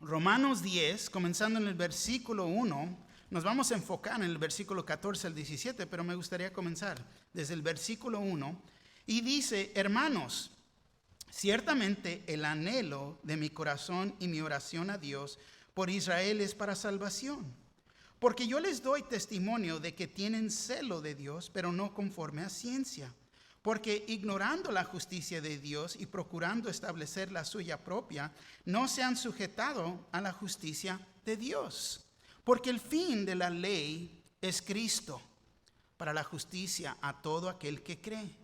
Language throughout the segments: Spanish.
Romanos 10, comenzando en el versículo 1, nos vamos a enfocar en el versículo 14 al 17, pero me gustaría comenzar desde el versículo 1. Y dice: hermanos, ciertamente el anhelo de mi corazón y mi oración a Dios por Israel es para salvación. Porque yo les doy testimonio de que tienen celo de Dios, pero no conforme a ciencia. Porque ignorando la justicia de Dios y procurando establecer la suya propia, no se han sujetado a la justicia de Dios. Porque el fin de la ley es Cristo, para la justicia a todo aquel que cree.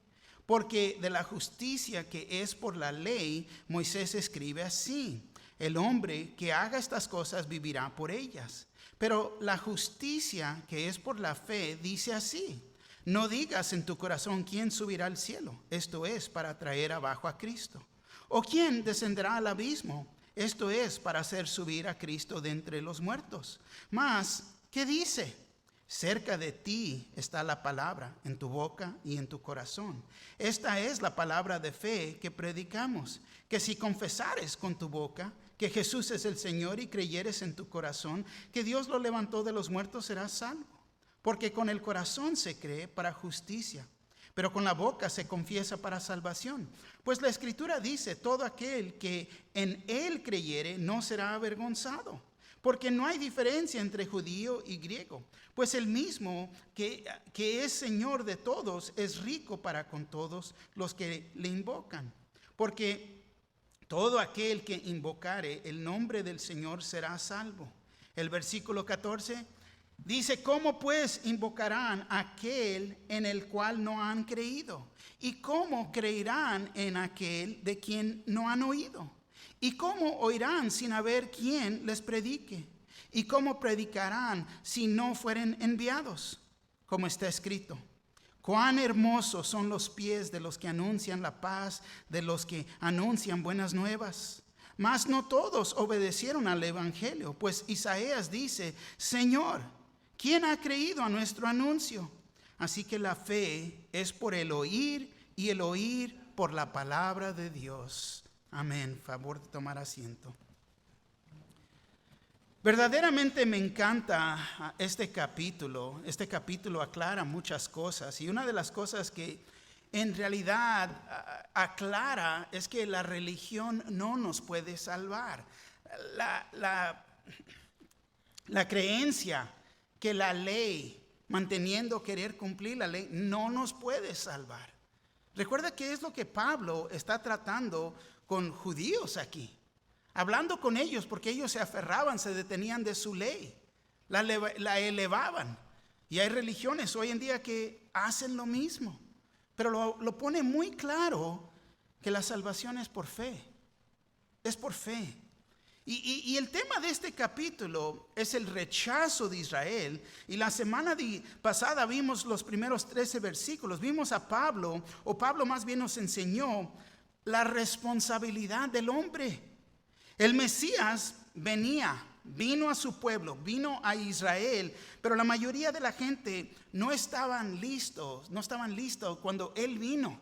Porque de la justicia que es por la ley, Moisés escribe así: el hombre que haga estas cosas vivirá por ellas. Pero la justicia que es por la fe dice así: no digas en tu corazón quién subirá al cielo, esto es para traer abajo a Cristo. O quién descenderá al abismo, esto es para hacer subir a Cristo de entre los muertos. Mas, ¿qué dice? Cerca de ti está la palabra, en tu boca y en tu corazón. Esta es la palabra de fe que predicamos, que si confesares con tu boca que Jesús es el Señor y creyeres en tu corazón que Dios lo levantó de los muertos, serás salvo. Porque con el corazón se cree para justicia, pero con la boca se confiesa para salvación. Pues la Escritura dice: todo aquel que en él creyere no será avergonzado. Porque no hay diferencia entre judío y griego, pues el mismo que es Señor de todos es rico para con todos los que le invocan. Porque todo aquel que invocare el nombre del Señor será salvo. El versículo 14 dice: ¿cómo pues invocarán a aquel en el cual no han creído? ¿Y cómo creerán en aquel de quien no han oído? ¿Y cómo oirán sin haber quien les predique? ¿Y cómo predicarán si no fueren enviados? Como está escrito: cuán hermosos son los pies de los que anuncian la paz, de los que anuncian buenas nuevas. Mas no todos obedecieron al evangelio, pues Isaías dice: Señor, ¿quién ha creído a nuestro anuncio? Así que la fe es por el oír, y el oír por la palabra de Dios. Amén. Favor de tomar asiento. Verdaderamente me encanta este capítulo. Este capítulo aclara muchas cosas, y una de las cosas que en realidad aclara es que la religión no nos puede salvar. La creencia que la ley, manteniendo querer cumplir la ley, no nos puede salvar. Recuerda que es lo que Pablo está tratando con judíos aquí, hablando con ellos, porque ellos se aferraban, se detenían de su ley, la elevaban. Y hay religiones hoy en día que hacen lo mismo, pero lo pone muy claro que la salvación es por fe, es por fe. Y el tema de este capítulo es el rechazo de Israel. Y la semana pasada vimos los primeros 13 versículos. Vimos a Pablo, o Pablo más bien nos enseñó la responsabilidad del hombre. El Mesías vino a su pueblo, vino a Israel, pero la mayoría de la gente no estaban listos cuando Él vino.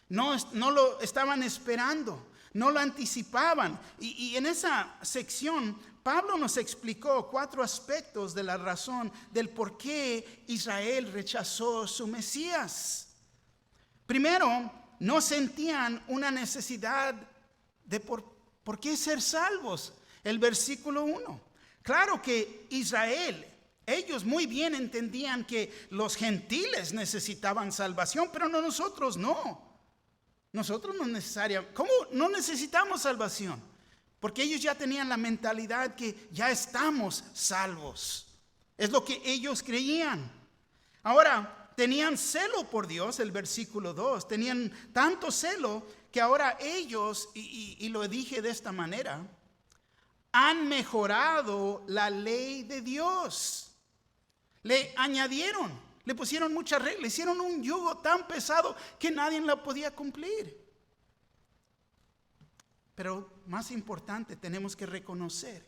No lo estaban esperando, no lo anticipaban. Y en esa sección Pablo nos explicó 4 aspectos de la razón del por qué Israel rechazó su Mesías. Primero, no sentían una necesidad de por qué ser salvos. El versículo 1. Claro que Israel, ellos muy bien entendían que los gentiles necesitaban salvación, pero no nosotros, no. Nosotros no necesariamente. ¿Cómo no necesitamos salvación? Porque ellos ya tenían la mentalidad que ya estamos salvos. Es lo que ellos creían. Ahora, tenían celo por Dios, el versículo 2. Tenían tanto celo que ahora ellos, y lo dije de esta manera, han mejorado la ley de Dios. Le añadieron. Le pusieron muchas reglas, hicieron un yugo tan pesado que nadie la podía cumplir. Pero más importante, tenemos que reconocer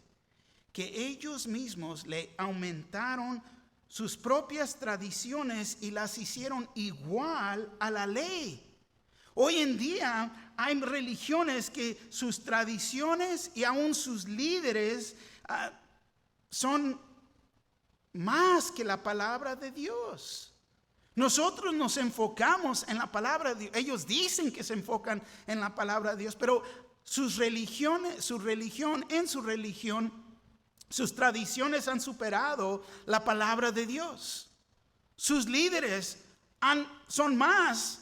que ellos mismos le aumentaron sus propias tradiciones y las hicieron igual a la ley. Hoy en día hay religiones que sus tradiciones y aún sus líderes son más que la palabra de Dios. Nosotros nos enfocamos en la palabra de Dios. Ellos dicen que se enfocan en la palabra de Dios, pero sus religiones, sus tradiciones han superado la palabra de Dios. Sus líderes son más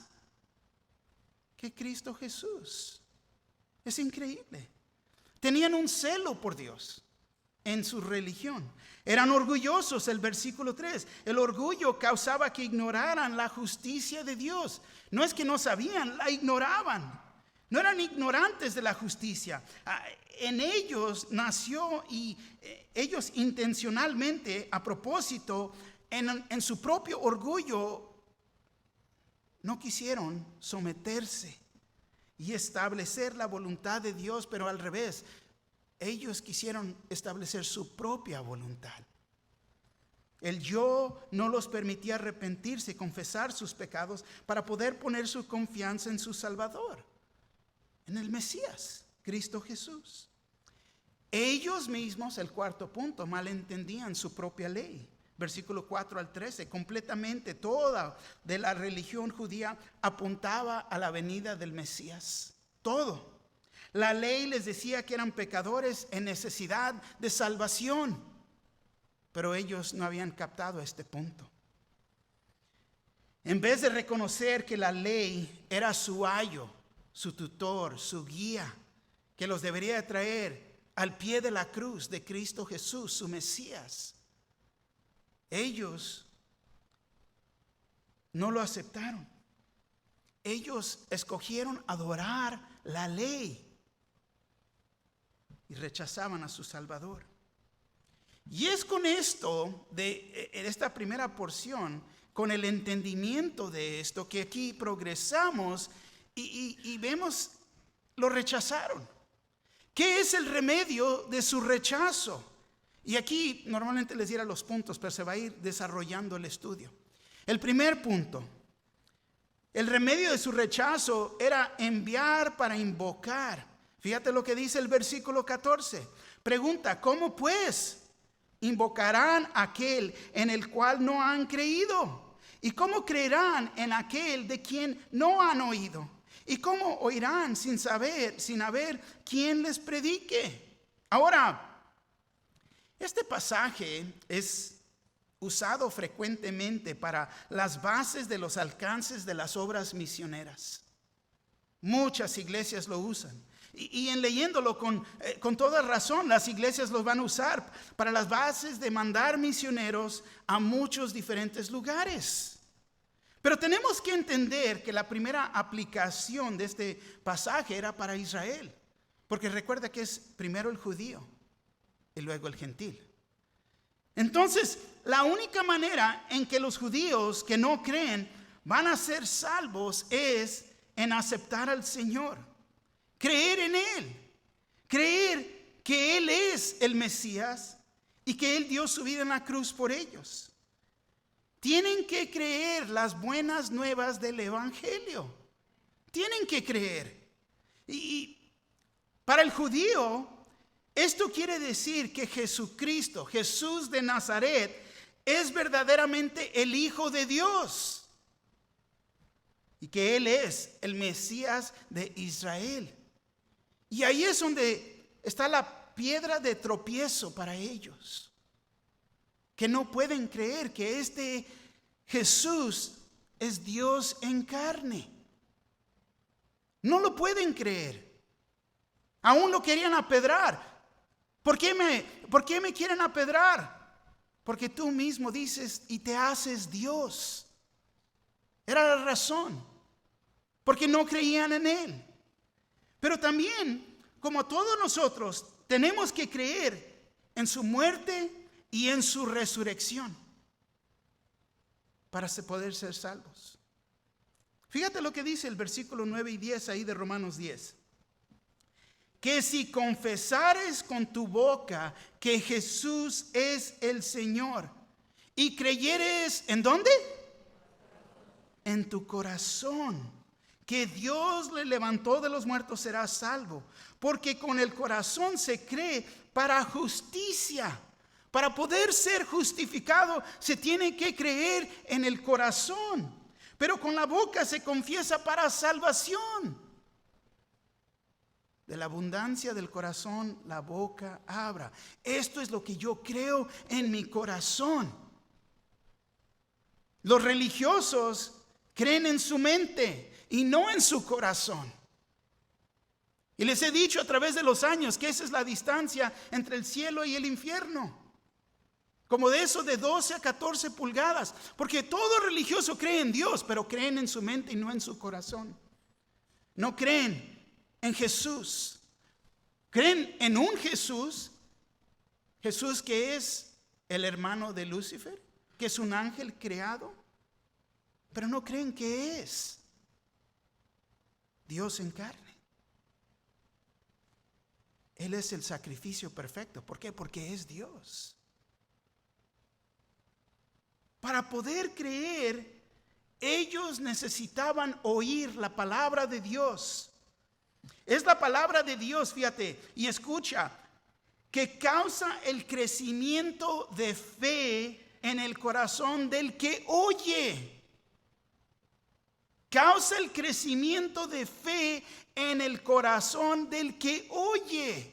que Cristo Jesús. Es increíble. Tenían un celo por Dios en su religión. Eran orgullosos, el versículo 3. El orgullo causaba que ignoraran la justicia de Dios. No es que no sabían, la ignoraban. No eran ignorantes de la justicia. En ellos nació y ellos intencionalmente, a propósito, en su propio orgullo, no quisieron someterse y establecer la voluntad de Dios, pero al revés, ellos quisieron establecer su propia voluntad. El yo no los permitía arrepentirse y confesar sus pecados para poder poner su confianza en su Salvador, en el Mesías, Cristo Jesús. Ellos mismos, el cuarto punto, malentendían su propia ley. Versículo 4 al 13, completamente toda de la religión judía apuntaba a la venida del Mesías. Todo. La ley les decía que eran pecadores en necesidad de salvación, pero ellos no habían captado este punto. En vez de reconocer que la ley era su ayo, su tutor, su guía, que los debería traer al pie de la cruz de Cristo Jesús, su Mesías, ellos no lo aceptaron. Ellos escogieron adorar la ley y rechazaban a su Salvador. Y es con esto, de esta primera porción, con el entendimiento de esto, que aquí progresamos y vemos, lo rechazaron. ¿Qué es el remedio de su rechazo? Y aquí normalmente les diera los puntos, pero se va a ir desarrollando el estudio. El primer punto, el remedio de su rechazo era enviar para invocar. Fíjate lo que dice el versículo 14. Pregunta, ¿cómo pues invocarán a aquel en el cual no han creído? ¿Y cómo creerán en aquel de quien no han oído? ¿Y cómo oirán sin haber quien les predique? Ahora, este pasaje es usado frecuentemente para las bases de los alcances de las obras misioneras. Muchas iglesias lo usan. Y en leyéndolo con toda razón, las iglesias los van a usar para las bases de mandar misioneros a muchos diferentes lugares. Pero tenemos que entender que la primera aplicación de este pasaje era para Israel. Porque recuerda que es primero el judío y luego el gentil. Entonces, la única manera en que los judíos que no creen van a ser salvos es en aceptar al Señor, creer en Él, creer que Él es el Mesías y que Él dio su vida en la cruz por ellos. Tienen que creer las buenas nuevas del Evangelio. Tienen que creer. Y para el judío, esto quiere decir que Jesucristo, Jesús de Nazaret, es verdaderamente el Hijo de Dios. Y que Él es el Mesías de Israel. Y ahí es donde está la piedra de tropiezo para ellos. Que no pueden creer que este Jesús es Dios en carne. No lo pueden creer. Aún lo querían apedrar. ¿Por qué me quieren apedrar? Porque tú mismo dices y te haces Dios. Era la razón. Porque no creían en Él. Pero también, como todos nosotros, tenemos que creer en su muerte y en su resurrección para poder ser salvos. Fíjate lo que dice el versículo 9 y 10 ahí de Romanos 10. Que si confesares con tu boca que Jesús es el Señor y creyeres, ¿en dónde? En tu corazón que Dios le levantó de los muertos será salvo, porque con el corazón se cree para justicia. Para poder ser justificado se tiene que creer en el corazón, pero con la boca se confiesa para salvación. De la abundancia del corazón la boca habla. Esto es lo que yo creo en mi corazón. Los religiosos creen en su mente y no en su corazón. Y les he dicho a través de los años que esa es la distancia entre el cielo y el infierno. Como de eso de 12 a 14 pulgadas. Porque todo religioso cree en Dios, pero creen en su mente y no en su corazón. No creen en Jesús. Creen en un Jesús. Jesús que es el hermano de Lucifer, que es un ángel creado. Pero no creen que es Dios en carne. Él es el sacrificio perfecto. ¿Por qué? Porque es Dios. Para poder creer, ellos necesitaban oír la palabra de Dios. Es la palabra de Dios, fíjate, y escucha, que causa el crecimiento de fe en el corazón del que oye. Causa el crecimiento de fe en el corazón del que oye.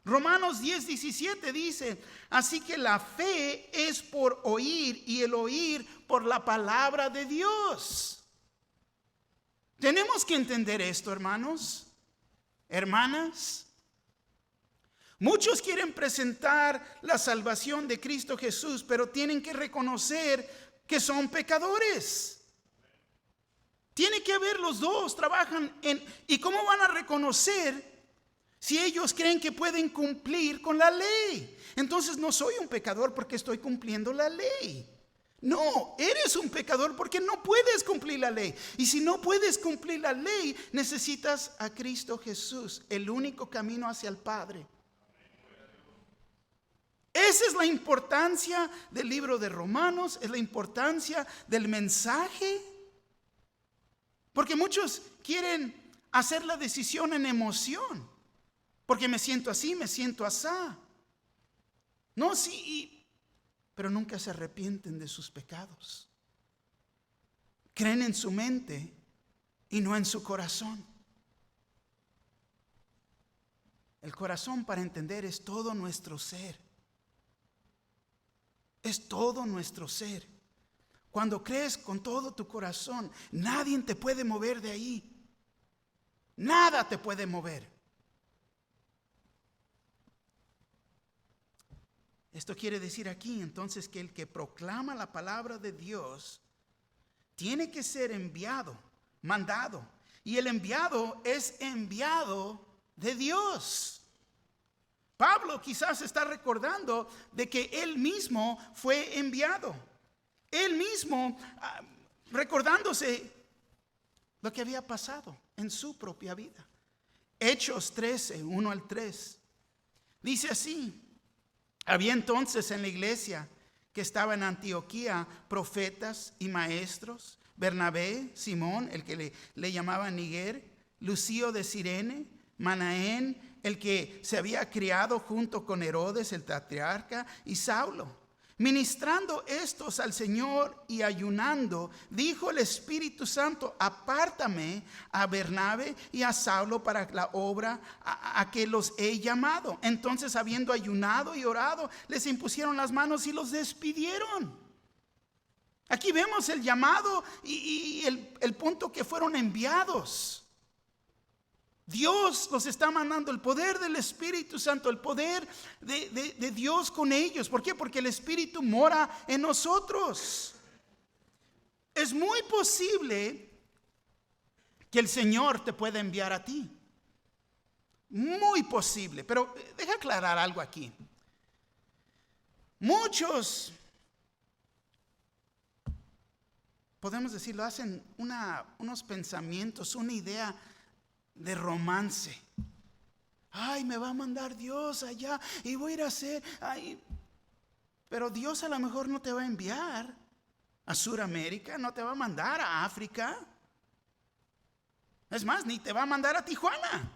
Romanos 10:17 dice, así que la fe es por oír y el oír por la palabra de Dios. Tenemos que entender esto, hermanos, hermanas. Muchos quieren presentar la salvación de Cristo Jesús, pero tienen que reconocer que son pecadores. Tiene que haber los dos, trabajan en... ¿Y cómo van a reconocer si ellos creen que pueden cumplir con la ley? Entonces no soy un pecador porque estoy cumpliendo la ley. No, eres un pecador porque no puedes cumplir la ley. Y si no puedes cumplir la ley, necesitas a Cristo Jesús, el único camino hacia el Padre. Esa es la importancia del libro de Romanos, es la importancia del mensaje. Porque muchos quieren hacer la decisión en emoción. Porque me siento así, me siento asá. No, sí, pero nunca se arrepienten de sus pecados. Creen en su mente y no en su corazón. El corazón, para entender, es todo nuestro ser. Es todo nuestro ser. Cuando crees con todo tu corazón, nadie te puede mover de ahí. Nada te puede mover. Esto quiere decir aquí entonces que el que proclama la palabra de Dios tiene que ser enviado, mandado. Y el enviado es enviado de Dios. Pablo quizás está recordando de que él mismo fue enviado. Él mismo recordándose lo que había pasado en su propia vida. Hechos 13, 1 al 3. Dice así. Había entonces en la iglesia que estaba en Antioquía profetas y maestros: Bernabé, Simón, el que le llamaban Niger, Lucio de Cirene, Manaén, el que se había criado junto con Herodes el patriarca, y Saulo. Ministrando estos al Señor y ayunando, dijo el Espíritu Santo: apártame a Bernabé y a Saulo para la obra a que los he llamado. Entonces, habiendo ayunado y orado, les impusieron las manos y los despidieron. Aquí vemos el llamado y el punto que fueron enviados. Dios los está mandando, el poder del Espíritu Santo, el poder de Dios con ellos. ¿Por qué? Porque el Espíritu mora en nosotros. Es muy posible que el Señor te pueda enviar a ti. Muy posible. Pero deja aclarar algo aquí. Muchos, podemos decirlo, hacen unos pensamientos, una idea de romance. Ay, me va a mandar Dios allá y voy a ir a hacer. Ay, pero Dios a lo mejor no te va a enviar a Sudamérica, no te va a mandar a África. Es más, ni te va a mandar a Tijuana.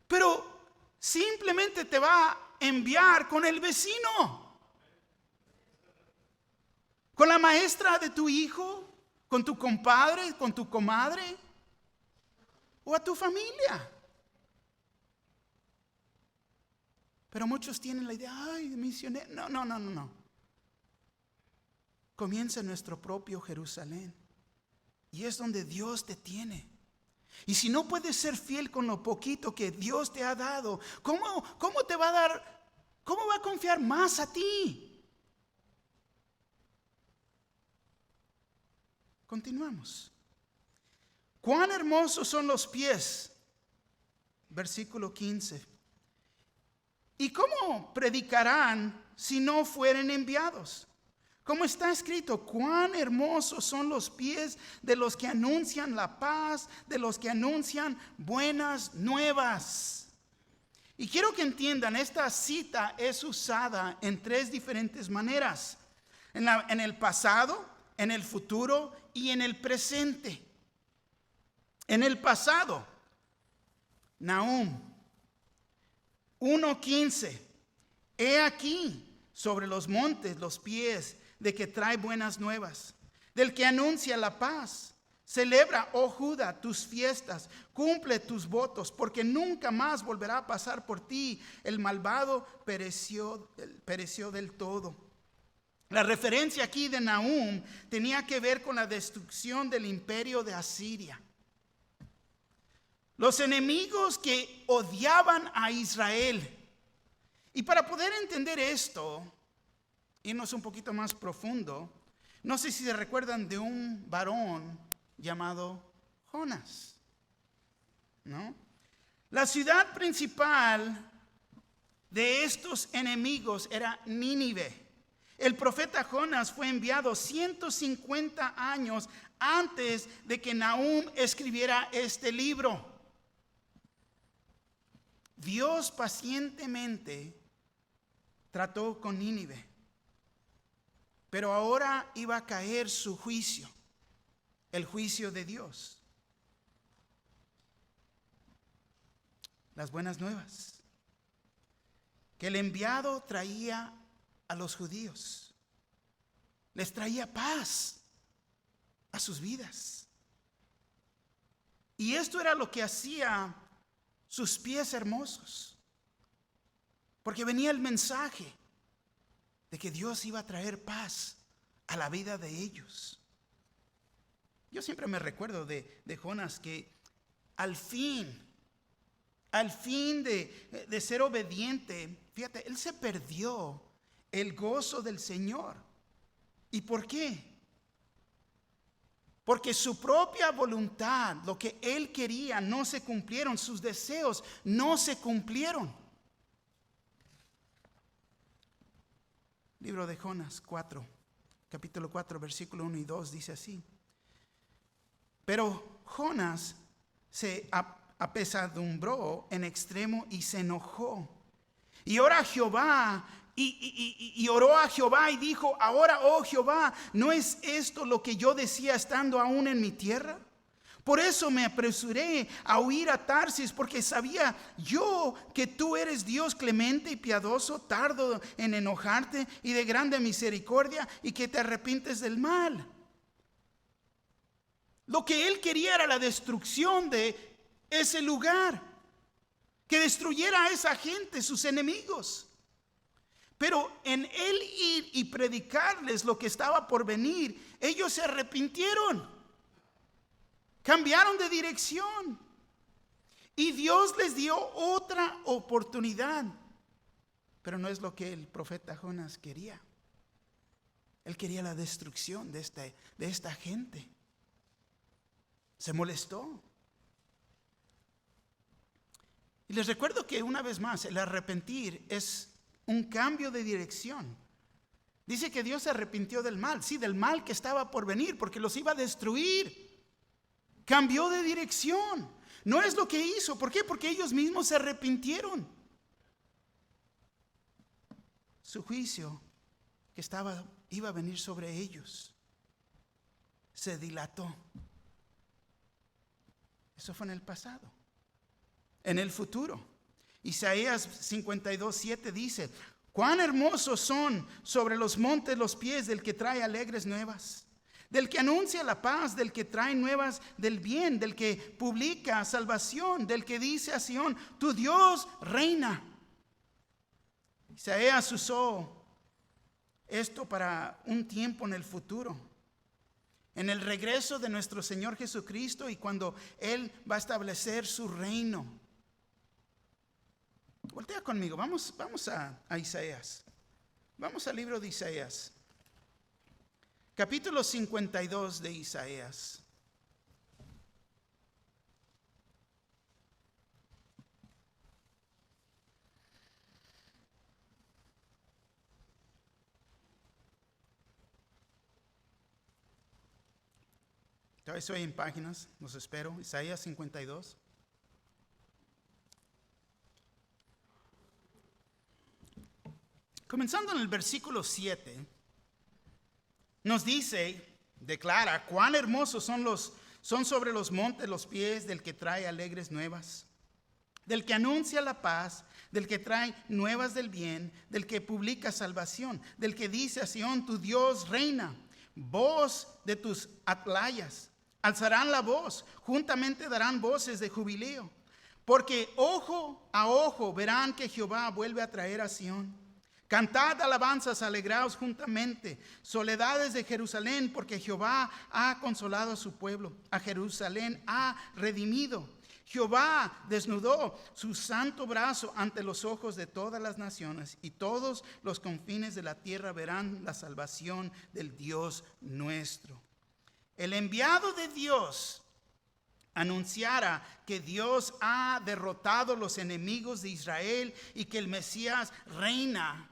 Pero simplemente te va a enviar con el vecino, con la maestra de tu hijo, con tu compadre, con tu comadre, o a tu familia. Pero muchos tienen la idea, ay, misionero. No. Comienza en nuestro propio Jerusalén. Y es donde Dios te tiene. Y si no puedes ser fiel con lo poquito que Dios te ha dado, ¿cómo te va a dar? ¿Cómo va a confiar más a ti? Continuamos. Cuán hermosos son los pies. Versículo 15. ¿Y cómo predicarán si no fueren enviados? Como está escrito, cuán hermosos son los pies de los que anuncian la paz, de los que anuncian buenas nuevas. Y quiero que entiendan, esta cita es usada en tres diferentes maneras. En el pasado, en el futuro y en el presente. En el pasado, Nahum 1:15. He aquí sobre los montes los pies de que trae buenas nuevas, del que anuncia la paz. Celebra, oh Judá, tus fiestas, cumple tus votos, porque nunca más volverá a pasar por ti. El malvado pereció del todo. La referencia aquí de Nahum tenía que ver con la destrucción del imperio de Asiria. Los enemigos que odiaban a Israel. Y para poder entender esto, irnos un poquito más profundo, no sé si se recuerdan de un varón llamado Jonás, ¿no? La ciudad principal de estos enemigos era Nínive. El profeta Jonás fue enviado 150 años antes de que Nahum escribiera este libro. Dios pacientemente trató con Nínive. Pero ahora iba a caer su juicio, el juicio de Dios. Las buenas nuevas que el enviado traía a los judíos, les traía paz a sus vidas. Y esto era lo que hacía sus pies hermosos, porque venía el mensaje de que Dios iba a traer paz a la vida de ellos. Yo siempre me recuerdo de Jonás, que al fin de ser obediente, fíjate, él se perdió el gozo del Señor. ¿Y por qué? Porque su propia voluntad, lo que él quería, no se cumplieron, sus deseos no se cumplieron. Libro de Jonás 4, capítulo 4, versículo 1 y 2 dice así. Pero Jonás se apesadumbró en extremo y se enojó. Y oró a Jehová y dijo: ahora, oh Jehová, ¿no es esto lo que yo decía estando aún en mi tierra? Por eso me apresuré a huir a Tarsis, porque sabía yo que tú eres Dios clemente y piadoso, tardo en enojarte y de grande misericordia, y que te arrepientes del mal. Lo que él quería era la destrucción de ese lugar, que destruyera a esa gente, sus enemigos. Pero en él ir y predicarles lo que estaba por venir, ellos se arrepintieron. Cambiaron de dirección. Y Dios les dio otra oportunidad. Pero no es lo que el profeta Jonás quería. Él quería la destrucción de esta gente. Se molestó. Y les recuerdo que una vez más, el arrepentir es un cambio de dirección. Dice que Dios se arrepintió del mal. Sí, del mal que estaba por venir, porque los iba a destruir. Cambió de dirección. No es lo que hizo. ¿Por qué? Porque ellos mismos se arrepintieron. Su juicio que iba a venir sobre ellos se dilató. Eso fue en el pasado. En el futuro, Isaías 52:7 dice: cuán hermosos son sobre los montes los pies del que trae alegres nuevas, del que anuncia la paz, del que trae nuevas del bien, del que publica salvación, del que dice a Sión: tu Dios reina. Isaías usó esto para un tiempo en el futuro, en el regreso de nuestro Señor Jesucristo y cuando Él va a establecer su reino. Voltea conmigo, vamos a Isaías. Vamos al libro de Isaías. Capítulo 52 de Isaías. Todavía estoy en páginas, los espero. Isaías 52. Comenzando en el versículo 7, nos dice, declara, cuán hermosos son sobre los montes los pies del que trae alegres nuevas, del que anuncia la paz, del que trae nuevas del bien, del que publica salvación, del que dice a Sión: tu Dios reina. Voz de tus atlayas, alzarán la voz, juntamente darán voces de jubileo, porque ojo a ojo verán que Jehová vuelve a traer a Sión. Cantad alabanzas, alegraos juntamente, soledades de Jerusalén, porque Jehová ha consolado a su pueblo, a Jerusalén ha redimido. Jehová desnudó su santo brazo ante los ojos de todas las naciones, y todos los confines de la tierra verán la salvación del Dios nuestro. El enviado de Dios anunciara que Dios ha derrotado los enemigos de Israel y que el Mesías reine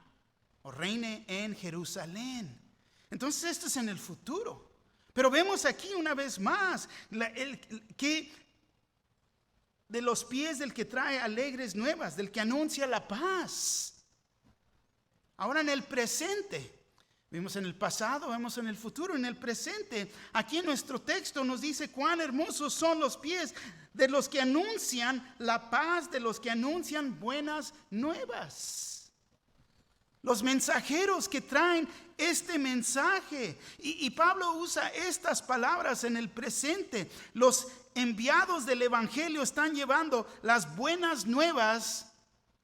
en Jerusalén. Entonces esto es en el futuro. Pero vemos aquí una vez más que de los pies del que trae alegres nuevas, del que anuncia la paz. Ahora en el presente, vimos en el pasado, vemos en el futuro, en el presente. Aquí en nuestro texto nos dice cuán hermosos son los pies de los que anuncian la paz, de los que anuncian buenas nuevas. Los mensajeros que traen este mensaje. Y Pablo usa estas palabras en el presente. Los enviados del evangelio están llevando las buenas nuevas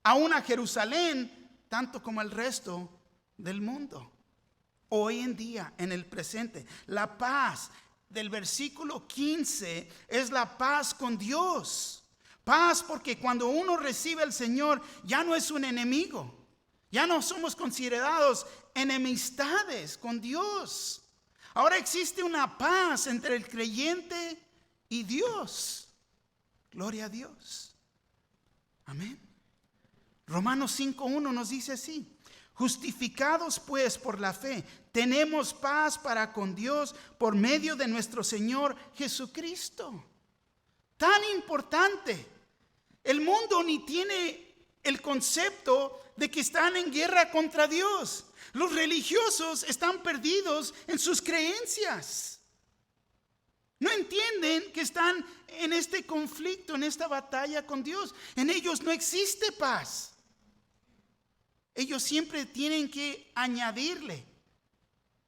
a una Jerusalén, tanto como el resto del mundo. Hoy en día, en el presente, la paz del versículo 15 es la paz con Dios. Paz porque cuando uno recibe al Señor ya no es un enemigo. Ya no somos considerados enemistades con Dios. Ahora existe una paz entre el creyente y Dios. Gloria a Dios. Amén. Romanos 5:1 nos dice así: justificados pues por la fe, tenemos paz para con Dios por medio de nuestro Señor Jesucristo. Tan importante. El mundo ni tiene el concepto de que están en guerra contra Dios. Los religiosos están perdidos en sus creencias. No entienden que están en este conflicto, en esta batalla con Dios. En ellos no existe paz. Ellos siempre tienen que añadirle.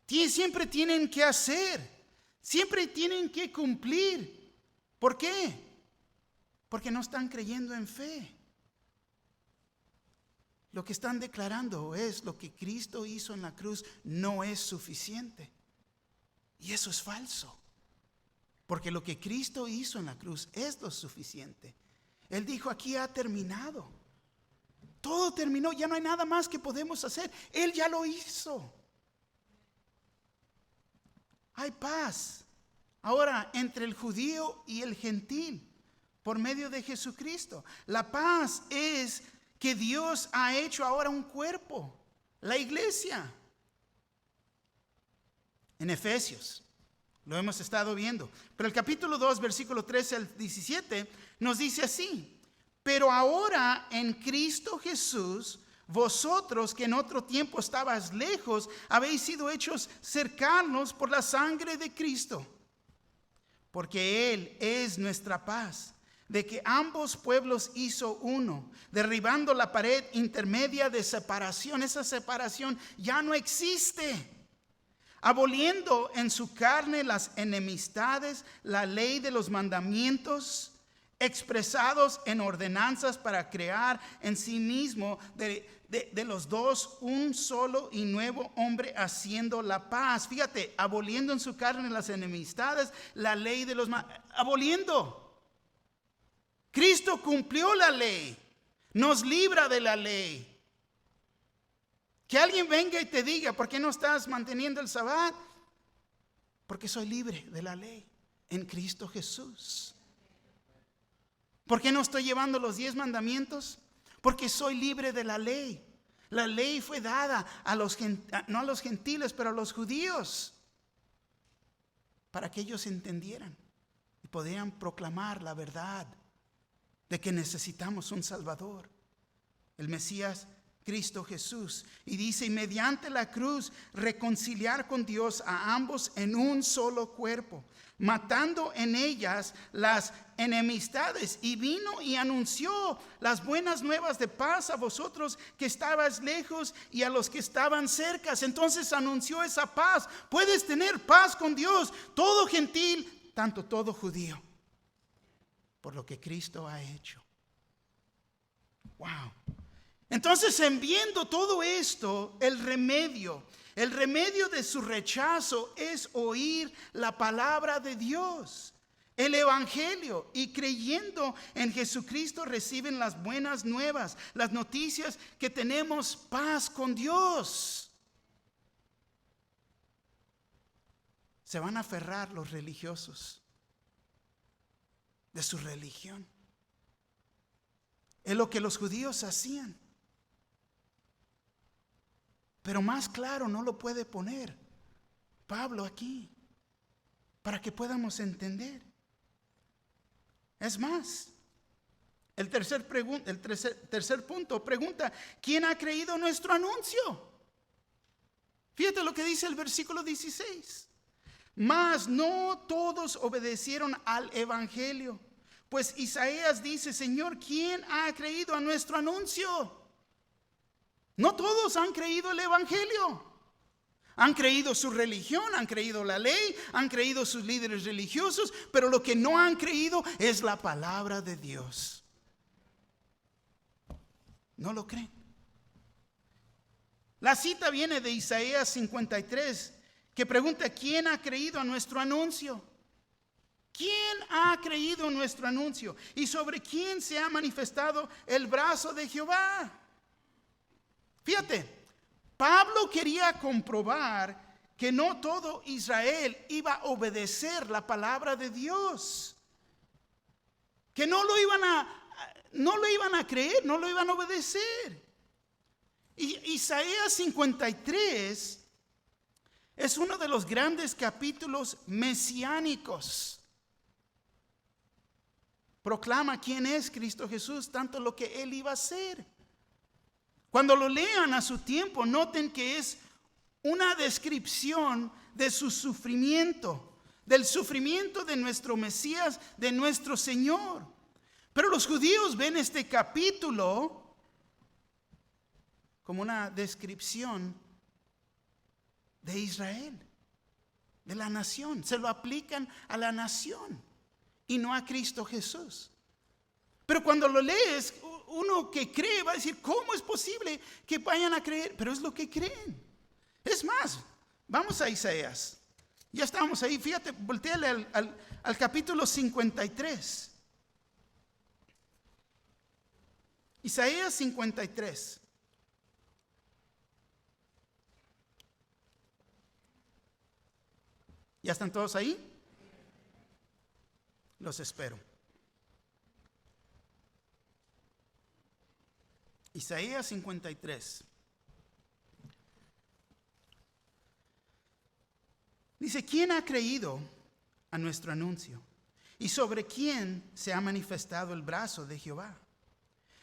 Siempre tienen que hacer. Siempre tienen que cumplir. ¿Por qué? Porque no están creyendo en fe. Lo que están declarando es lo que Cristo hizo en la cruz no es suficiente. Y eso es falso. Porque lo que Cristo hizo en la cruz es lo suficiente. Él dijo: aquí ha terminado. Todo terminó, ya no hay nada más que podemos hacer. Él ya lo hizo. Hay paz ahora entre el judío y el gentil por medio de Jesucristo. La paz es que Dios ha hecho ahora un cuerpo, la iglesia. En Efesios, lo hemos estado viendo, pero el capítulo 2, versículo 13 al 17 nos dice así: pero ahora en Cristo Jesús, vosotros que en otro tiempo estabais lejos, habéis sido hechos cercanos por la sangre de Cristo, porque Él es nuestra paz, de que ambos pueblos hizo uno, derribando la pared intermedia de separación. Esa separación ya no existe. Aboliendo en su carne las enemistades, la ley de los mandamientos expresados en ordenanzas, para crear en sí mismo de los dos un solo y nuevo hombre, haciendo la paz. Fíjate, aboliendo en su carne las enemistades, la ley de los aboliendo. Cristo cumplió la ley, nos libra de la ley. Que alguien venga y te diga, ¿por qué no estás manteniendo el Sabbat? Porque soy libre de la ley en Cristo Jesús. ¿Por qué no estoy llevando los 10 mandamientos? Porque soy libre de la ley. La ley fue dada no a los gentiles, pero a los judíos, para que ellos entendieran y pudieran proclamar la verdad de que necesitamos un Salvador, el Mesías Cristo Jesús. Y dice, y mediante la cruz reconciliar con Dios a ambos en un solo cuerpo, matando en ellas las enemistades. Y vino y anunció las buenas nuevas de paz a vosotros que estabais lejos y a los que estaban cerca. Entonces anunció esa paz. Puedes tener paz con Dios, todo gentil, tanto todo judío, por lo que Cristo ha hecho. Wow. Entonces, en viendo todo esto, el remedio de su rechazo es oír la palabra de Dios, el evangelio, y creyendo en Jesucristo reciben las buenas nuevas, las noticias que tenemos paz con Dios. Se van a aferrar los religiosos de su religión. Es lo que los judíos hacían. Pero más claro no lo puede poner Pablo aquí, para que podamos entender. Es más, el tercer punto pregunta, ¿quién ha creído nuestro anuncio? Fíjate lo que dice el versículo 16. Mas no todos obedecieron al evangelio. Pues Isaías dice, Señor, ¿quién ha creído a nuestro anuncio? No todos han creído el evangelio. Han creído su religión, han creído la ley, han creído sus líderes religiosos, pero lo que no han creído es la palabra de Dios. No lo creen. La cita viene de Isaías 53, que pregunta, ¿quién ha creído a nuestro anuncio? ¿Quién ha creído nuestro anuncio? ¿Y sobre quién se ha manifestado el brazo de Jehová? Fíjate, Pablo quería comprobar que no todo Israel iba a obedecer la palabra de Dios. Que no lo iban a creer, no lo iban a obedecer. Y Isaías 53 es uno de los grandes capítulos mesiánicos. Proclama quién es Cristo Jesús, tanto lo que Él iba a hacer. Cuando lo lean a su tiempo, noten que es una descripción de su sufrimiento, del sufrimiento de nuestro Mesías, de nuestro Señor. Pero los judíos ven este capítulo como una descripción de Israel, de la nación. Se lo aplican a la nación y no a Cristo Jesús. Pero cuando lo lees, uno que cree va a decir, ¿cómo es posible que vayan a creer? Pero es lo que creen. Es más, vamos a Isaías. Ya estamos ahí, fíjate, volteale al capítulo 53. Isaías 53. ¿Ya están todos ahí? Los espero. Isaías 53. Dice, ¿quién ha creído a nuestro anuncio? ¿Y sobre quién se ha manifestado el brazo de Jehová?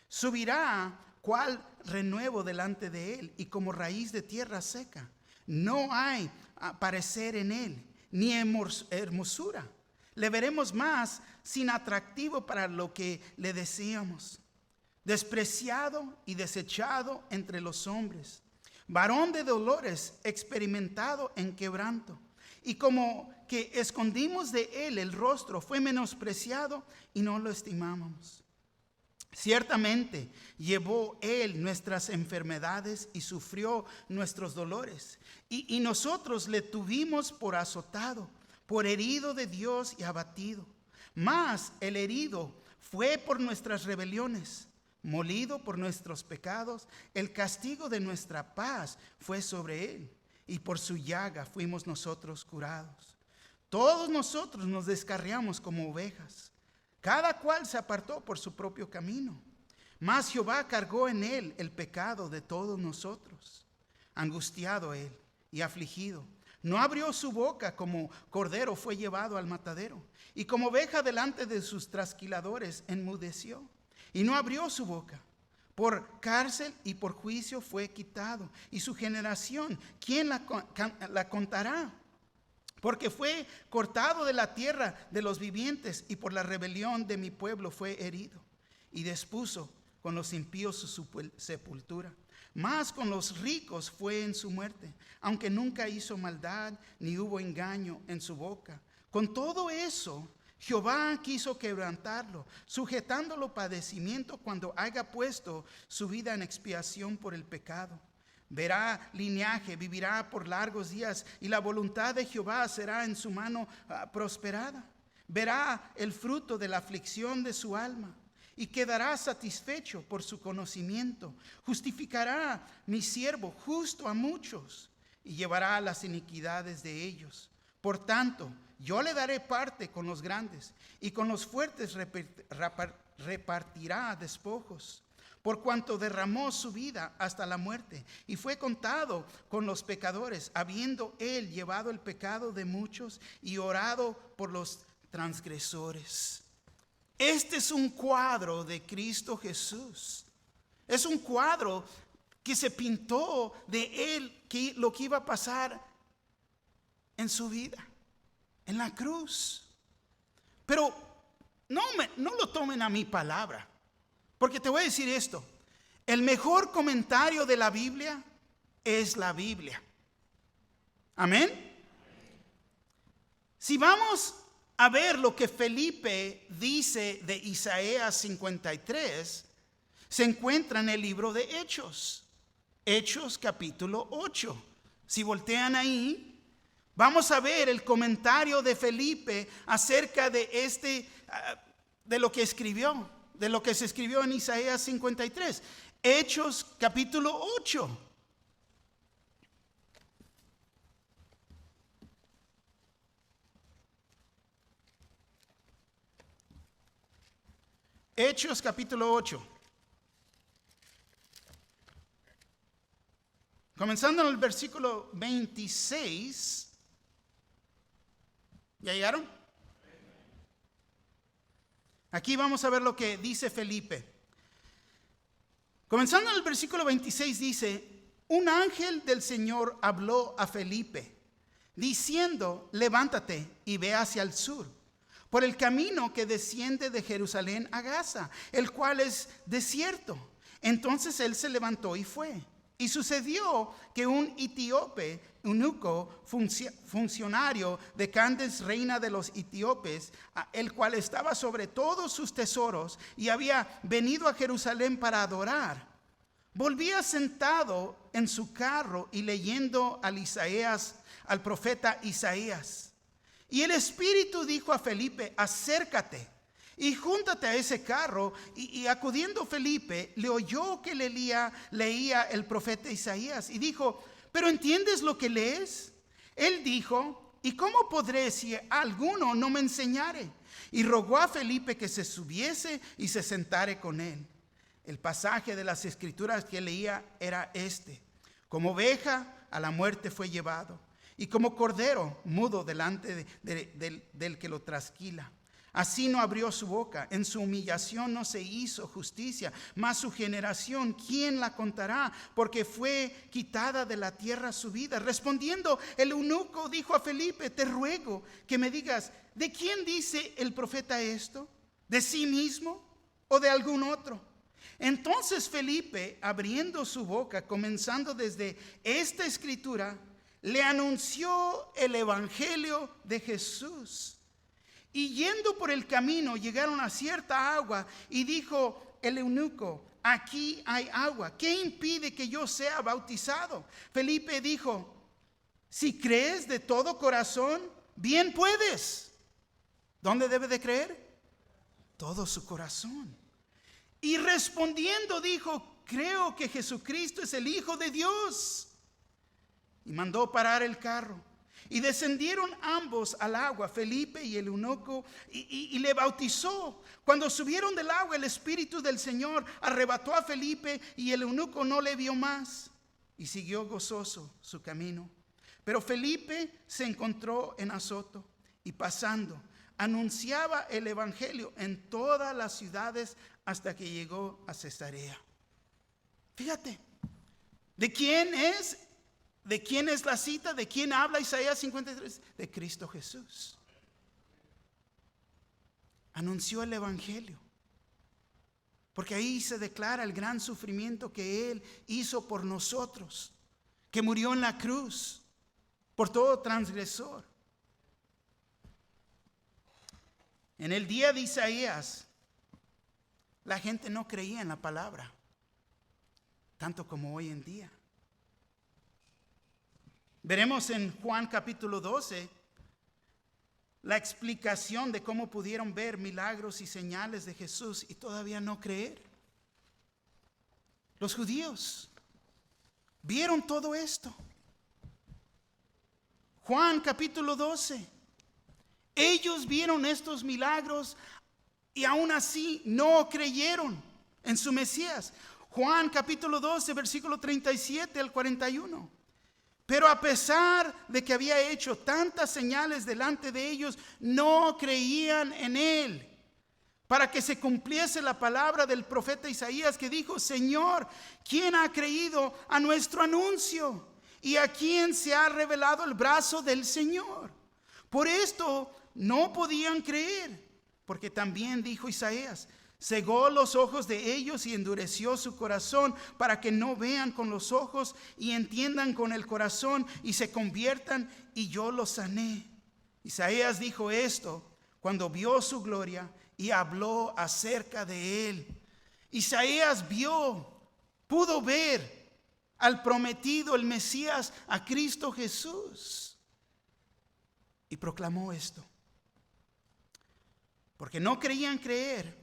Subirá cual renuevo delante de él y como raíz de tierra seca. No hay parecer en él, ni hermosura. Le veremos más sin atractivo para lo que le deseamos. Despreciado y desechado entre los hombres, varón de dolores, experimentado en quebranto. Y como que escondimos de él el rostro, fue menospreciado y no lo estimamos. Ciertamente llevó él nuestras enfermedades y sufrió nuestros dolores. Y nosotros le tuvimos por azotado, por herido de Dios y abatido. Mas el herido fue por nuestras rebeliones, molido por nuestros pecados. El castigo de nuestra paz fue sobre él, y por su llaga fuimos nosotros curados. Todos nosotros nos descarriamos como ovejas, cada cual se apartó por su propio camino. Mas Jehová cargó en él el pecado de todos nosotros. Angustiado él y afligido, no abrió su boca, como cordero fue llevado al matadero, y como oveja delante de sus trasquiladores enmudeció, y no abrió su boca. Por cárcel y por juicio fue quitado, y su generación, ¿quién la contará? Porque fue cortado de la tierra de los vivientes, y por la rebelión de mi pueblo fue herido. Y dispuso con los impíos su sepultura, mas con los ricos fue en su muerte, aunque nunca hizo maldad, ni hubo engaño en su boca. Con todo eso, Jehová quiso quebrantarlo, sujetándolo padecimiento cuando haya puesto su vida en expiación por el pecado. Verá linaje, vivirá por largos días, y la voluntad de Jehová será en su mano prosperada. Verá el fruto de la aflicción de su alma, y quedará satisfecho por su conocimiento. Justificará mi siervo justo a muchos, y llevará las iniquidades de ellos. Por tanto, yo le daré parte con los grandes, y con los fuertes repartirá despojos. Por cuanto derramó su vida hasta la muerte, y fue contado con los pecadores, habiendo él llevado el pecado de muchos y orado por los transgresores. Este es un cuadro de Cristo Jesús. Es un cuadro que se pintó de él, que lo que iba a pasar en su vida, en la cruz. Pero no lo tomen a mi palabra, porque te voy a decir esto: el mejor comentario de la Biblia es la Biblia. Amén. Si vamos a ver lo que Felipe dice de Isaías 53, se encuentra en el libro de Hechos, Hechos capítulo 8. Si voltean ahí, vamos a ver el comentario de Felipe acerca de de lo que escribió, de lo que se escribió en Isaías 53. Hechos capítulo 8. Hechos capítulo 8. Comenzando en el versículo 26. ¿Ya llegaron? Aquí vamos a ver lo que dice Felipe. Comenzando en el versículo 26 dice: un ángel del Señor habló a Felipe, diciendo: levántate y ve hacia el sur, por el camino que desciende de Jerusalén a Gaza, el cual es desierto. Entonces él se levantó y fue. Y sucedió que un etíope, eunuco, funcionario de Candace, reina de los etíopes, el cual estaba sobre todos sus tesoros y había venido a Jerusalén para adorar, volvía sentado en su carro y leyendo al profeta Isaías. Y el Espíritu dijo a Felipe: acércate y júntate a ese carro. Y acudiendo Felipe, le oyó que leía el profeta Isaías, y dijo: ¿pero entiendes lo que lees? Él dijo: ¿y cómo podré si alguno no me enseñare? Y rogó a Felipe que se subiese y se sentare con él. El pasaje de las Escrituras que leía era este: como oveja a la muerte fue llevado, y como cordero mudo delante del que lo trasquila. Así no abrió su boca, en su humillación no se hizo justicia. Mas su generación, ¿quién la contará? Porque fue quitada de la tierra su vida. Respondiendo, el eunuco dijo a Felipe: te ruego que me digas, ¿de quién dice el profeta esto? ¿De sí mismo o de algún otro? Entonces Felipe, abriendo su boca, comenzando desde esta escritura, le anunció el evangelio de Jesús. Y yendo por el camino, llegaron a cierta agua, y dijo el eunuco: aquí hay agua, ¿qué impide que yo sea bautizado? Felipe dijo: si crees de todo corazón, bien puedes. ¿Dónde debe de creer? Todo su corazón. Y respondiendo dijo: creo que Jesucristo es el Hijo de Dios. Y mandó parar el carro. Y descendieron ambos al agua, Felipe y el eunuco, y le bautizó. Cuando subieron del agua, el Espíritu del Señor arrebató a Felipe, y el eunuco no le vio más, y siguió gozoso su camino. Pero Felipe se encontró en Azoto, y pasando, anunciaba el evangelio en todas las ciudades hasta que llegó a Cesarea. Fíjate, ¿de quién es? ¿De quién es la cita? ¿De quién habla Isaías 53? De Cristo Jesús. Anunció el evangelio, porque ahí se declara el gran sufrimiento que Él hizo por nosotros, que murió en la cruz por todo transgresor. En el día de Isaías, la gente no creía en la palabra, tanto como hoy en día. Veremos en Juan capítulo 12 la explicación de cómo pudieron ver milagros y señales de Jesús y todavía no creer. Los judíos vieron todo esto. Juan capítulo 12. Ellos vieron estos milagros y aún así no creyeron en su Mesías. Juan capítulo 12, versículo 37 al 41. Pero a pesar de que había hecho tantas señales delante de ellos, no creían en Él, para que se cumpliese la palabra del profeta Isaías, que dijo: Señor, ¿quién ha creído a nuestro anuncio? ¿Y a quién se ha revelado el brazo del Señor? Por esto no podían creer, porque también dijo Isaías: cegó los ojos de ellos y endureció su corazón, para que no vean con los ojos y entiendan con el corazón y se conviertan, y yo los sané. Isaías dijo esto cuando vio su gloria y habló acerca de Él. Isaías pudo ver al prometido, el Mesías, a Cristo Jesús, y proclamó esto. Porque no querían creer,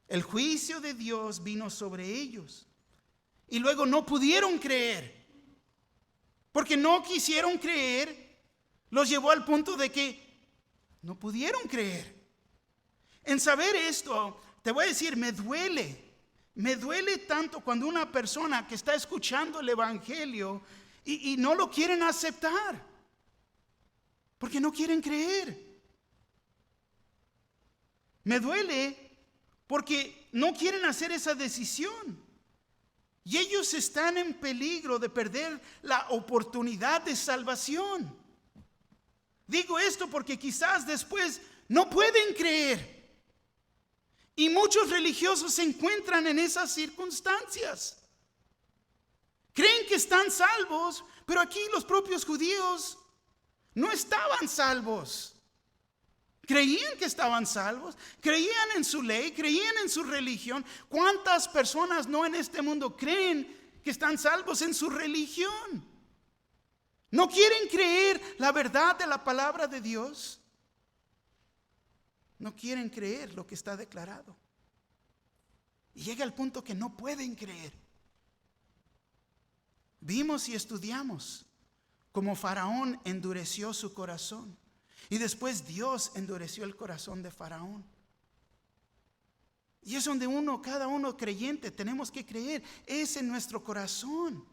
el juicio de Dios vino sobre ellos. Y luego no pudieron creer. Porque no quisieron creer, los llevó al punto de que no pudieron creer. En saber esto, te voy a decir, me duele. Me duele tanto cuando una persona que está escuchando el evangelio y no lo quieren aceptar. Porque no quieren creer. Me duele porque no quieren hacer esa decisión. Y ellos están en peligro de perder la oportunidad de salvación. Digo esto porque quizás después no pueden creer. Y muchos religiosos se encuentran en esas circunstancias. Creen que están salvos, pero aquí los propios judíos no estaban salvos. Creían que estaban salvos, creían en su ley, creían en su religión. ¿Cuántas personas no en este mundo creen que están salvos en su religión? ¿No quieren creer la verdad de la palabra de Dios? No quieren creer lo que está declarado. Y llega el punto que no pueden creer. Vimos y estudiamos cómo Faraón endureció su corazón. Y después Dios endureció el corazón de Faraón. Y es donde cada uno creyente, tenemos que creer. Es en nuestro corazón.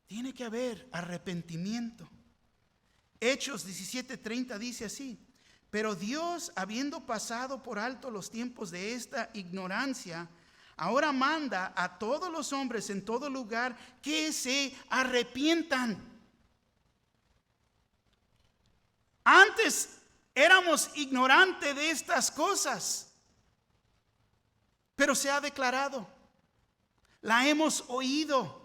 Tiene que haber arrepentimiento. Hechos 17:30 dice así: pero Dios, habiendo pasado por alto los tiempos de esta ignorancia, ahora manda a todos los hombres en todo lugar que se arrepientan. Antes éramos ignorantes de estas cosas, pero se ha declarado. La hemos oído.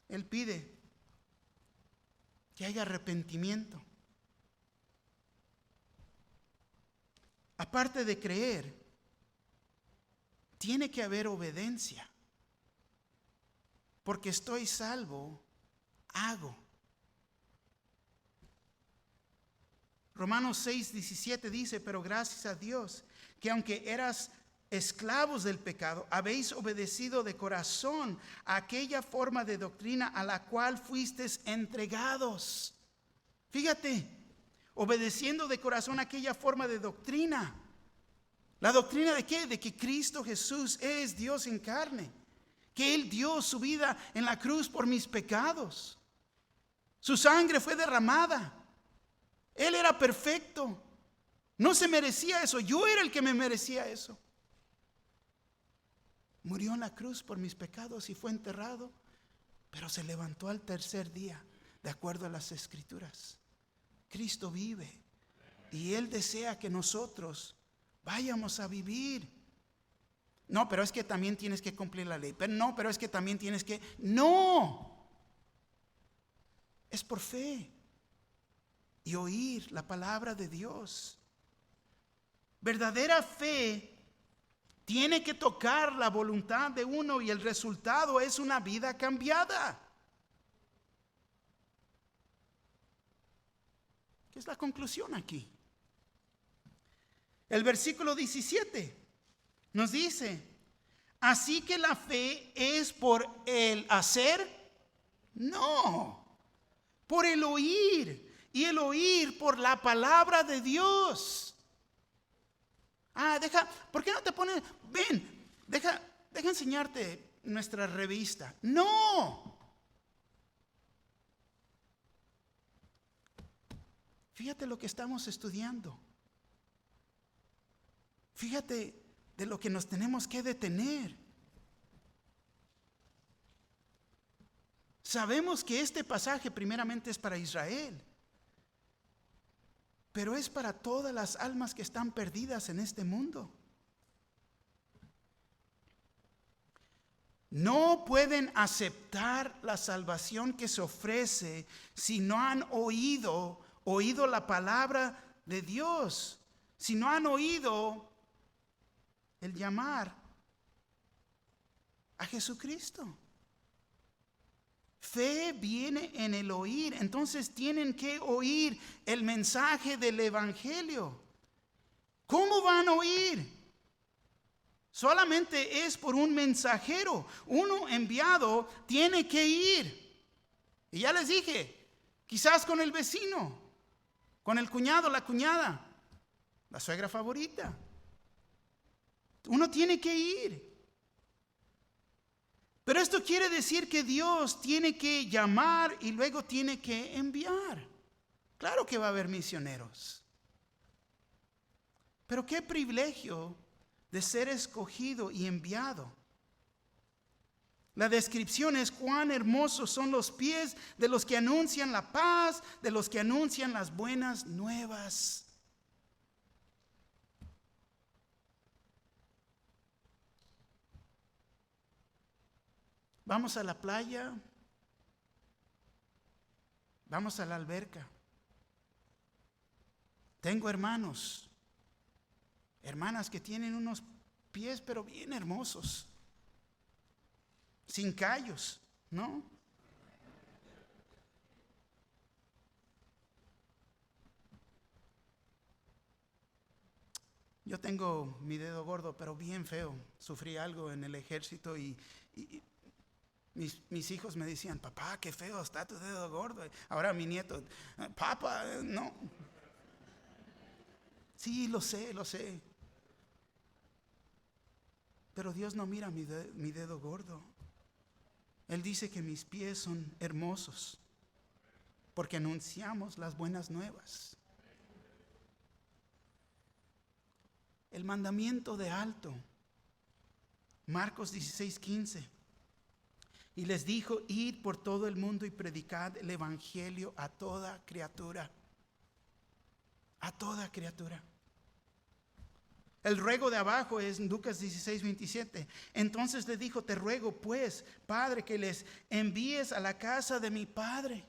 Él pide que haya arrepentimiento. Aparte de creer, tiene que haber obediencia. Porque estoy salvo, hago. Romanos 6:17 dice, pero gracias a Dios, que aunque eras esclavos del pecado, habéis obedecido de corazón a aquella forma de doctrina a la cual fuisteis entregados. Fíjate, obedeciendo de corazón a aquella forma de doctrina. ¿La doctrina de qué? De que Cristo Jesús es Dios en carne. Que Él dio su vida en la cruz por mis pecados. Su sangre fue derramada. Él era perfecto. No se merecía eso. Yo era el que me merecía eso. Murió en la cruz por mis pecados y fue enterrado, pero se levantó al tercer día, de acuerdo a las Escrituras. Cristo vive y Él desea que nosotros vayamos a vivir. No, pero es que también tienes que cumplir la ley. Pero es que también tienes que... No. Es por fe y oír la palabra de Dios. Verdadera fe tiene que tocar la voluntad de uno y el resultado es una vida cambiada. ¿Qué es la conclusión aquí? El versículo 17 nos dice, así que la fe es por el hacer, no, por el oír, y el oír por la palabra de Dios. ¿Por qué no te pones? Ven, deja enseñarte nuestra revista. No. Fíjate lo que estamos estudiando. Fíjate de lo que nos tenemos que detener. Sabemos que este pasaje primeramente es para Israel, pero es para todas las almas que están perdidas en este mundo. No pueden aceptar la salvación que se ofrece si no han oído la palabra de Dios, si no han oído el llamar a Jesucristo. Fe viene en el oír, entonces tienen que oír el mensaje del evangelio. ¿Cómo van a oír? Solamente es por un mensajero. Uno enviado tiene que ir. Y ya les dije, quizás con el vecino, con el cuñado, la cuñada, la suegra favorita. Uno tiene que ir. Pero esto quiere decir que Dios tiene que llamar y luego tiene que enviar. Claro que va a haber misioneros. Pero qué privilegio de ser escogido y enviado. La descripción es cuán hermosos son los pies de los que anuncian la paz, de los que anuncian las buenas nuevas. Vamos a la playa, vamos a la alberca. Tengo hermanas que tienen unos pies pero bien hermosos, sin callos, ¿no? Yo tengo mi dedo gordo, pero bien feo. Sufrí algo en el ejército y mis hijos me decían, papá, qué feo está tu dedo gordo. Ahora mi nieto, papá, no. Sí, lo sé. Pero Dios no mira mi dedo gordo. Él dice que mis pies son hermosos porque anunciamos las buenas nuevas. El mandamiento de alto, Marcos 16:15. Y les dijo: id por todo el mundo y predicad el evangelio a toda criatura. A toda criatura. El ruego de abajo es en Lucas 16, 27. Entonces le dijo: te ruego pues, Padre, que les envíes a la casa de mi padre.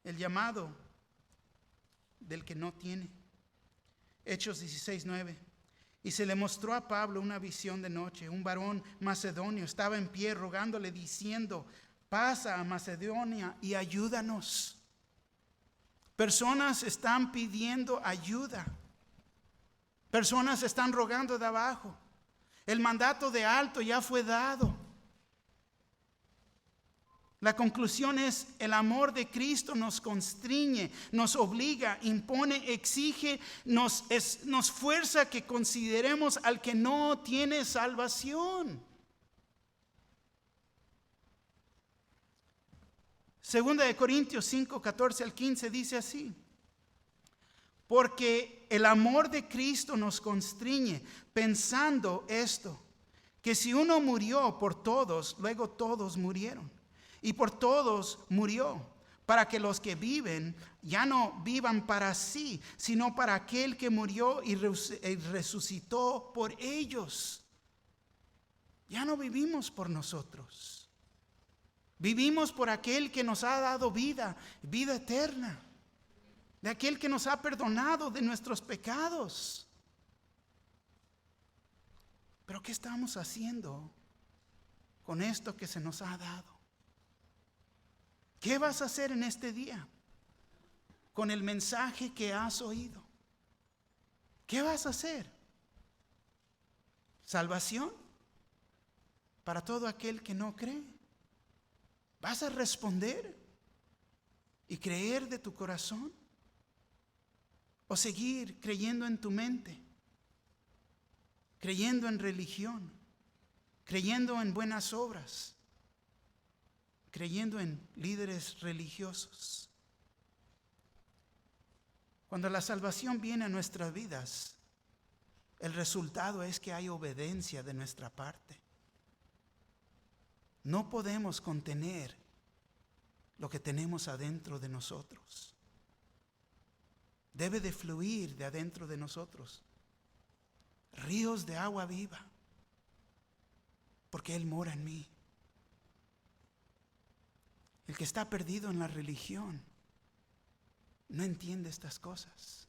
El llamado del que no tiene. Hechos 16, 9. Y se le mostró a Pablo una visión de noche. Un varón macedonio estaba en pie rogándole, diciendo: pasa a Macedonia y ayúdanos. Personas están pidiendo ayuda. Personas están rogando de abajo. El mandato de alto ya fue dado. La conclusión es: el amor de Cristo nos constriñe, nos obliga, impone, exige, nos fuerza a que consideremos al que no tiene salvación. Segunda de Corintios 5, 14 al 15 dice así: porque el amor de Cristo nos constriñe, pensando esto, que si uno murió por todos, luego todos murieron. Y por todos murió, para que los que viven ya no vivan para sí, sino para aquel que murió y resucitó por ellos. Ya no vivimos por nosotros. Vivimos por aquel que nos ha dado vida, vida eterna. De aquel que nos ha perdonado de nuestros pecados. Pero ¿qué estamos haciendo con esto que se nos ha dado? ¿Qué vas a hacer en este día con el mensaje que has oído? ¿Qué vas a hacer? ¿Salvación para todo aquel que no cree? ¿Vas a responder y creer de tu corazón? ¿O seguir creyendo en tu mente? Creyendo en religión, creyendo en buenas obras, creyendo en líderes religiosos. Cuando la salvación viene a nuestras vidas, el resultado es que hay obediencia de nuestra parte. No podemos contener lo que tenemos adentro de nosotros. Debe de fluir de adentro de nosotros ríos de agua viva, porque Él mora en mí. El que está perdido en la religión no entiende estas cosas.